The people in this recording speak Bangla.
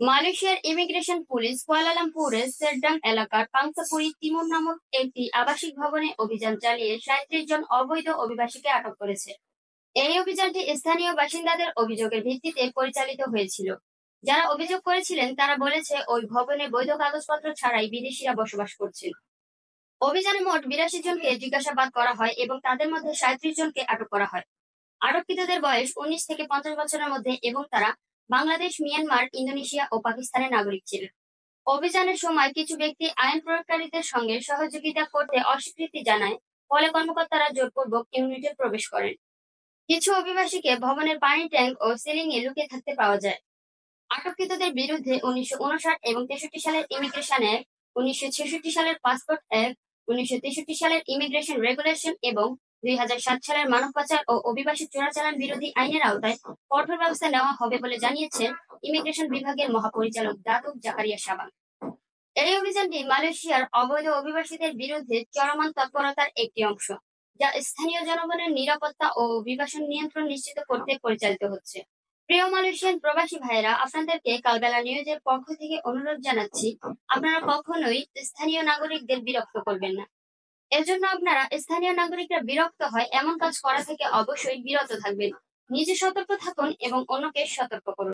মালয়েশিয়ার ইমিগ্রেশন পুলিশ কুয়ালালামপুরের সেরডাং এলাকার পাংসাপুরি তিমুর নামক একটি আবাসিক ভবনে অভিযান চালিয়ে ৩৭ জন অবৈধ অভিবাসীকে আটক করেছে। এই অভিযানটি স্থানীয় বাসিন্দাদের অভিযোগের ভিত্তিতে পরিচালিত হয়েছিল। যারা অভিযোগ করেছিলেন তারা বলেছে ওই ভবনে বৈধ কাগজপত্র ছাড়াই বিদেশিরা বসবাস করছিল। অভিযানে মোট ৮২ জনকে জিজ্ঞাসাবাদ করা হয় এবং তাদের মধ্যে ৩৭ জনকে আটক করা হয়। আটককৃতদের বয়স ১৯ থেকে ৫০ বছরের মধ্যে এবং তারা বাংলাদেশ, মিয়ানমার, ইন্দোনেশিয়া ও পাকিস্তানের নাগরিক ছিলেন। অভিযানের সময় কিছু ব্যক্তি আইন প্রয়োগকারীদের সঙ্গে সহযোগিতা করতে অস্বীকৃতি জানায়, ফলে কর্মকর্তারা জোরপূর্বক ইউনিটে প্রবেশ করেন। কিছু অভিবাসীকে ভবনের পানির ট্যাঙ্ক ও সিলিং এ লুকিয়ে থাকতে পাওয়া যায়। আটককৃতদের বিরুদ্ধে ১৯৫৯ এবং ৬৩ সালের ইমিগ্রেশন অ্যাক্ট, ১৯৬৬ সালের পাসপোর্ট অ্যাক্ট, ১৯৬৩ সালের ইমিগ্রেশন রেগুলেশন এবং ২০০৭ সালের মানব পাচার ও অভিবাসী চোরাচালান বিরোধী আইনের আওতায় কঠোর ব্যবস্থা নেওয়া হবে বলে জানিয়েছেন ইমিগ্রেশন বিভাগের মহাপরিচালক দাতুক জাকারিয়া শাবান। এই অভিযানটি মালয়েশিয়ার অবৈধ অভিবাসীদের বিরুদ্ধে চলমান তৎপরতার একটি অংশ, যা স্থানীয় জনগণের নিরাপত্তা ও অভিবাসন নিয়ন্ত্রণ নিশ্চিত করতে পরিচালিত হচ্ছে। প্রিয় মালয়েশিয়ান প্রবাসী ভাইয়েরা, আপনাদেরকে কালবেলা নিউজের পক্ষ থেকে অনুরোধ জানাচ্ছি, আপনারা কখনোই স্থানীয় নাগরিকদের বিরক্ত করবেন না। এজন্য আপনারা স্থানীয় নাগরিকরা বিরক্ত হয় এমন কাজ করা থেকে অবশ্যই বিরত থাকবেন। নিজে সতর্ক থাকুন এবং অন্যকে সতর্ক করুন।